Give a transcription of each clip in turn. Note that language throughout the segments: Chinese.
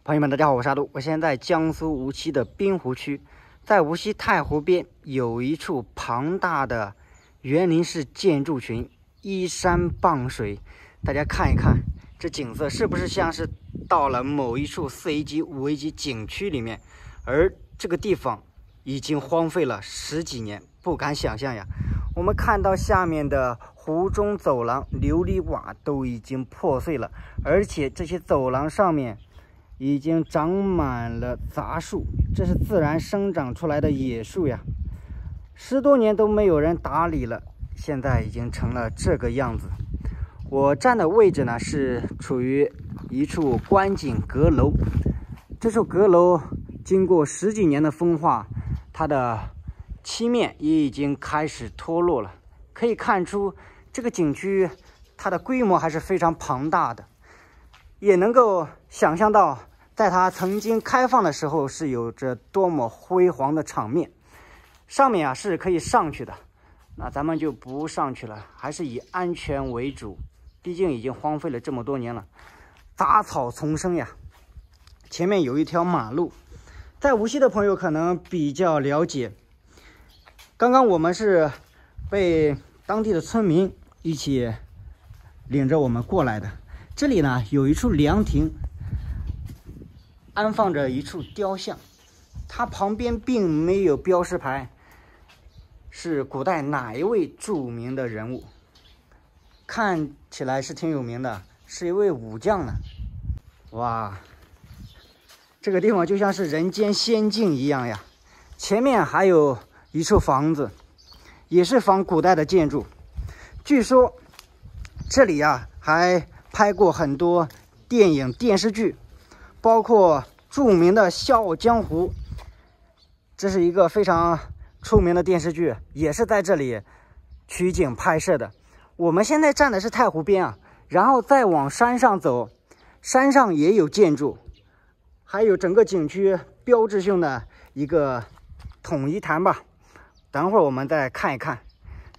朋友们，大家好，我是阿杜。我现在在江苏无锡的滨湖区，在无锡太湖边有一处庞大的园林式建筑群，依山傍水。大家看一看，这景色是不是像是到了某一处4A级、5A级景区里面？而这个地方已经荒废了10几年，不敢想象呀。我们看到下面的湖中走廊，琉璃瓦都已经破碎了，而且这些走廊上面已经长满了杂树，这是自然生长出来的野树呀，10多年都没有人打理了，现在已经成了这个样子。我站的位置呢是处于一处观景阁楼，这处阁楼经过10几年的风化，它的漆面也已经开始脱落了，可以看出这个景区它的规模还是非常庞大的，也能够想象到在它曾经开放的时候是有着多么辉煌的场面。上面是可以上去的，那咱们就不上去了，还是以安全为主，毕竟已经荒废了这么多年了，杂草丛生呀。前面有一条马路，在无锡的朋友可能比较了解，刚刚我们是被当地的村民一起领着我们过来的。这里呢有一处凉亭，安放着一处雕像，它旁边并没有标识牌，是古代哪一位著名的人物？看起来是挺有名的，是一位武将呢。哇，这个地方就像是人间仙境一样呀。前面还有一处房子，也是仿古代的建筑。据说这里还拍过很多电影电视剧，包括著名的《笑傲江湖》，这是一个非常出名的电视剧，也是在这里取景拍摄的。我们现在站的是太湖边然后再往山上走，山上也有建筑，还有整个景区标志性的一个统一坛吧。等会儿我们再看一看，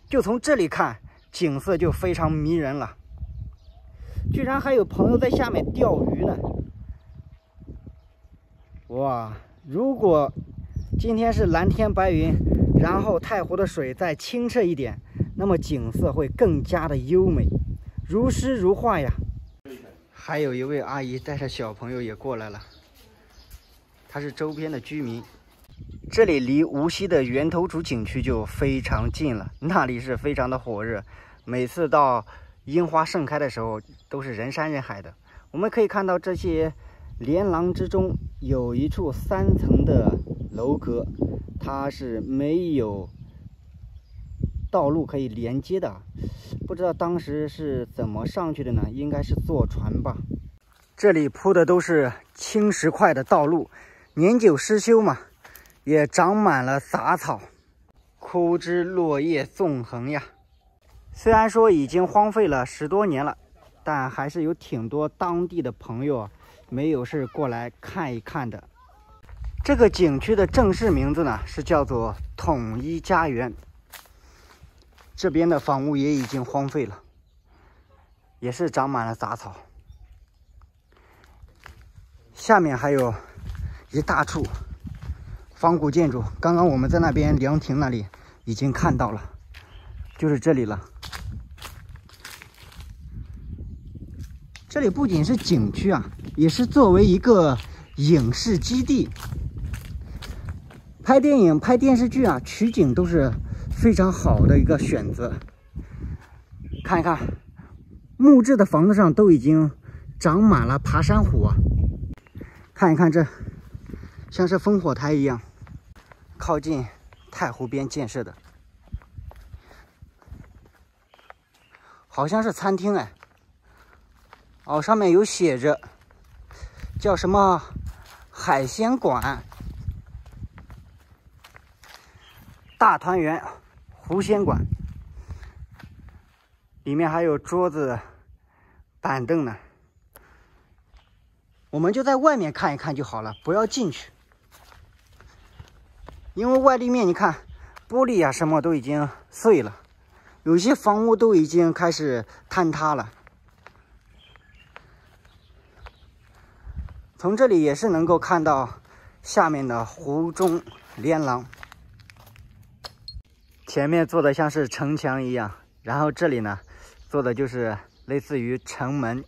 就从这里看，景色就非常迷人了。居然还有朋友在下面钓鱼呢！哇，如果今天是蓝天白云，然后太湖的水再清澈一点，那么景色会更加的优美，如诗如画呀。还有一位阿姨带着小朋友也过来了，她是周边的居民。这里离无锡的源头主景区就非常近了，那里是非常的火热，每次到樱花盛开的时候都是人山人海的。我们可以看到这些连廊之中有一处3层的楼阁，它是没有道路可以连接的，不知道当时是怎么上去的呢？应该是坐船吧。这里铺的都是青石块的道路，年久失修嘛，也长满了杂草，枯枝落叶纵横呀。虽然说已经荒废了10多年了，但还是有挺多当地的朋友没有事过来看一看的。这个景区的正式名字呢是叫做统一家园。这边的房屋也已经荒废了，也是长满了杂草。下面还有一大处仿古建筑，刚刚我们在那边凉亭那里已经看到了，就是这里了。这里不仅是景区也是作为一个影视基地，拍电影拍电视剧取景都是非常好的一个选择。看一看木质的房子上都已经长满了爬山虎看一看这像是烽火台一样，靠近太湖边建设的，好像是餐厅上面有写着叫什么海鲜馆、大团圆湖鲜馆，里面还有桌子板凳呢。我们就在外面看一看就好了，不要进去，因为外立面你看玻璃什么都已经碎了，有些房屋都已经开始坍塌了。从这里也是能够看到下面的湖中连廊。前面做的像是城墙一样，然后这里呢做的就是类似于城门。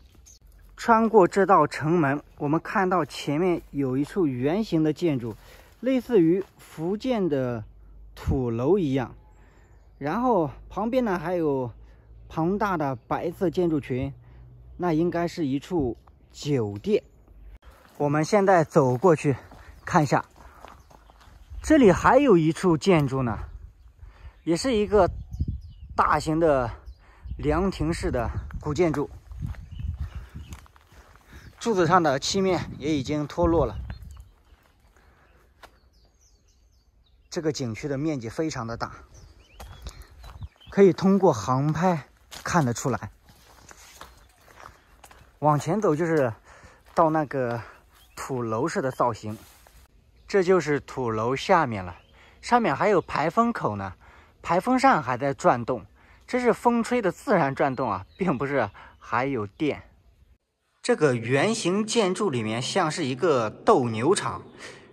穿过这道城门，我们看到前面有一处圆形的建筑，类似于福建的土楼一样。然后旁边呢还有庞大的白色建筑群，那应该是一处酒店。我们现在走过去看一下，这里还有一处建筑呢，也是一个大型的凉亭式的古建筑，柱子上的漆面也已经脱落了。这个景区的面积非常的大，可以通过航拍看得出来。往前走就是到那个土楼式的造型，这就是土楼下面了，上面还有排风口呢，排风扇还在转动，这是风吹的自然转动啊，并不是还有电。这个圆形建筑里面像是一个斗牛场，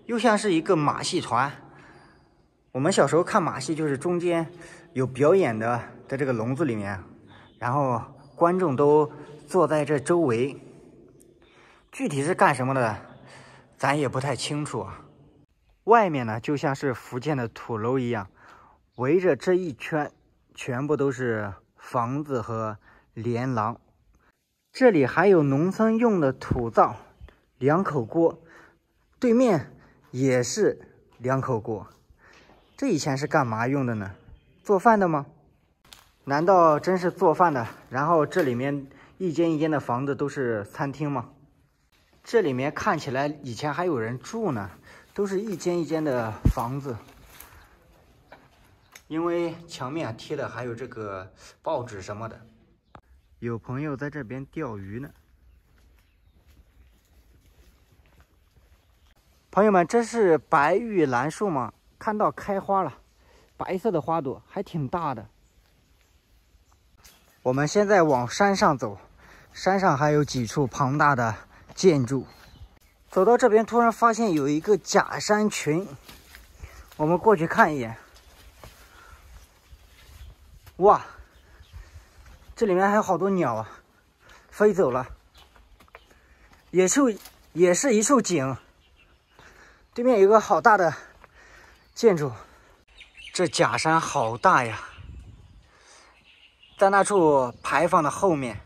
又像是一个马戏团。我们小时候看马戏就是中间有表演的，在这个笼子里面，然后观众都坐在这周围，具体是干什么的咱也不太清楚啊。外面呢就像是福建的土楼一样，围着这一圈全部都是房子和连廊。这里还有农村用的土灶2口锅，对面也是2口锅。这以前是干嘛用的呢？做饭的吗？难道真是做饭的？然后这里面一间一间的房子都是餐厅吗？这里面看起来以前还有人住呢，都是一间一间的房子。因为墙面贴的还有这个报纸什么的。有朋友在这边钓鱼呢。朋友们，这是白玉兰树吗？看到开花了，白色的花朵还挺大的。我们现在往山上走，山上还有几处庞大的建筑。走到这边，突然发现有一个假山群，我们过去看一眼。哇，这里面还有好多鸟啊，飞走了。也是一处景，对面有个好大的建筑，这假山好大呀！在那处牌坊的后面，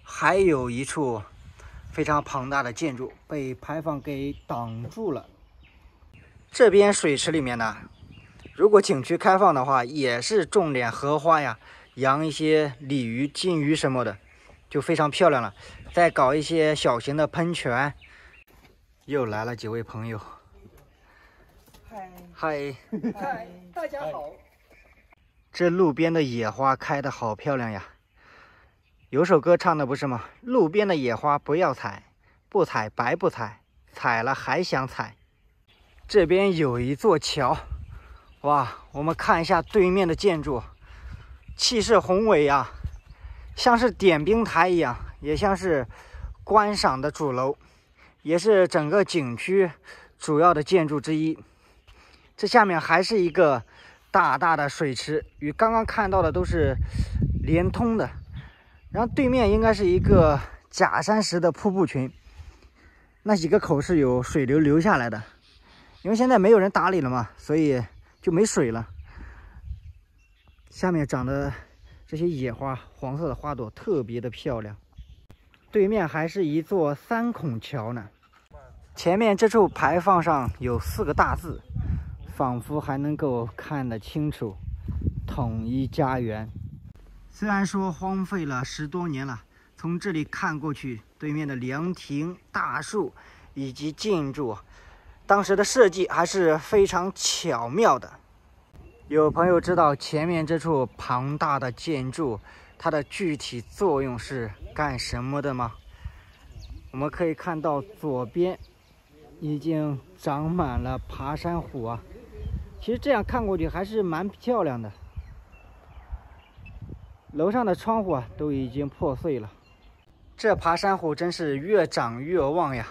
还有一处非常庞大的建筑被牌坊给挡住了。这边水池里面呢，如果景区开放的话，也是种点荷花呀，养一些鲤鱼、金鱼什么的，就非常漂亮了。再搞一些小型的喷泉。又来了几位朋友。嗨，大家好。这路边的野花开得好漂亮呀！有首歌唱的不是吗？路边的野花不要采，不采白不采，采了还想采。这边有一座桥，哇，我们看一下对面的建筑，气势宏伟呀，像是点兵台一样，也像是观赏的主楼，也是整个景区主要的建筑之一。这下面还是一个大大的水池，与刚刚看到的都是连通的。然后对面应该是一个假山石的瀑布群，那几个口是有水流流下来的。因为现在没有人打理了嘛，所以就没水了。下面长的这些野花，黄色的花朵特别的漂亮。对面还是一座3孔桥呢。前面这处牌坊上有4个大字，仿佛还能够看得清楚，统一家园。虽然说荒废了10多年了，从这里看过去，对面的凉亭、大树以及建筑，当时的设计还是非常巧妙的。有朋友知道前面这处庞大的建筑，它的具体作用是干什么的吗？我们可以看到左边已经长满了爬山虎啊。其实这样看过去还是蛮漂亮的。楼上的窗户啊都已经破碎了。这爬山虎真是越长越旺呀，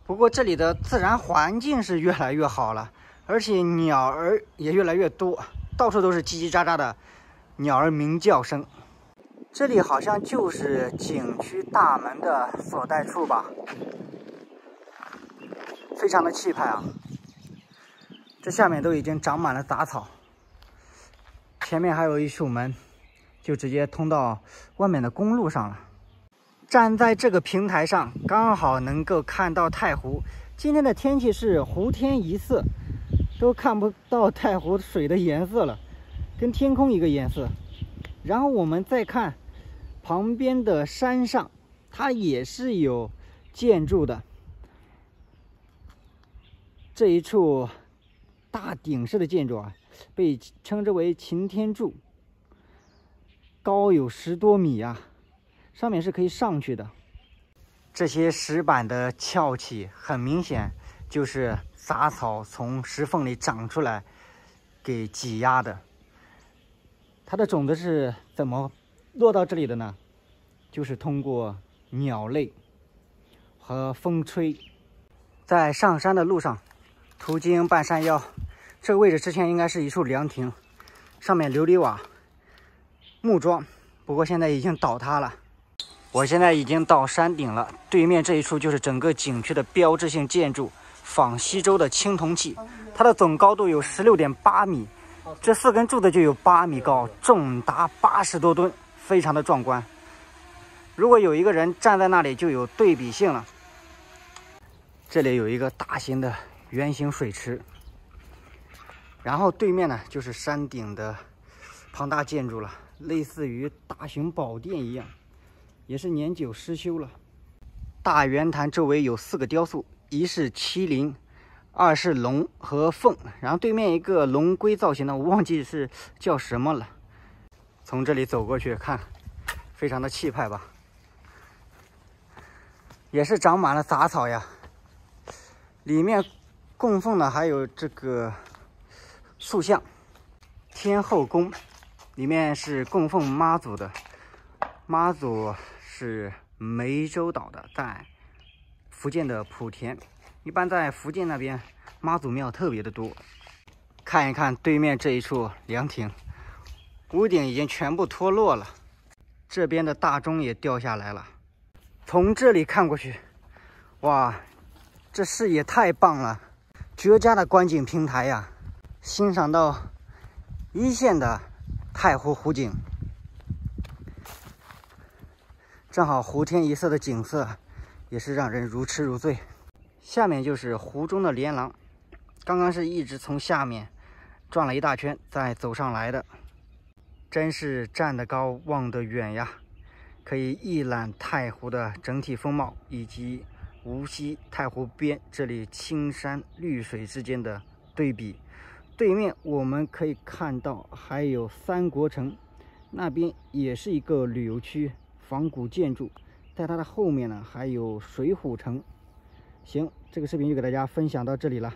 不过这里的自然环境是越来越好了，而且鸟儿也越来越多，到处都是叽叽喳喳的鸟儿鸣叫声。这里好像就是景区大门的所在处吧，非常的气派啊！这下面都已经长满了杂草，前面还有一处门，就直接通到外面的公路上了。站在这个平台上，刚好能够看到太湖。今天的天气是湖天一色，都看不到太湖水的颜色了，跟天空一个颜色。然后我们再看旁边的山上，它也是有建筑的。这一处大顶式的建筑啊，被称之为擎天柱，高有10多米啊，上面是可以上去的。这些石板的翘起，很明显就是杂草从石缝里长出来给挤压的。它的种子是怎么落到这里的呢？就是通过鸟类和风吹。在上山的路上，途经半山腰，这个位置之前应该是一处凉亭，上面琉璃瓦木桩，不过现在已经倒塌了。我现在已经到山顶了，对面这一处就是整个景区的标志性建筑仿西周的青铜器，它的总高度有16.8米，这4根柱子就有8米高，重达80多吨，非常的壮观。如果有一个人站在那里，就有对比性了。这里有一个大型的圆形水池，然后对面呢就是山顶的庞大建筑了，类似于大雄宝殿一样，也是年久失修了。大圆坛周围有4个雕塑，一是麒麟，二是龙和凤，然后对面一个龙龟造型的，我忘记是叫什么了。从这里走过去看，非常的气派吧，也是长满了杂草呀。里面供奉的还有这个塑像，天后宫里面是供奉妈祖的，妈祖是湄洲岛的，在福建的莆田，一般在福建那边妈祖庙特别的多。看一看对面这一处凉亭，屋顶已经全部脱落了，这边的大钟也掉下来了。从这里看过去，哇，这视野太棒了，绝佳的观景平台呀！欣赏到一线的太湖湖景，正好湖天一色的景色，也是让人如痴如醉。下面就是湖中的连廊，刚刚是一直从下面转了一大圈再走上来的，真是站得高望得远呀，可以一览太湖的整体风貌，以及无锡太湖边这里青山绿水之间的对比。对面我们可以看到还有三国城，那边也是一个旅游区，仿古建筑，在它的后面呢还有水浒城。行，这个视频就给大家分享到这里了。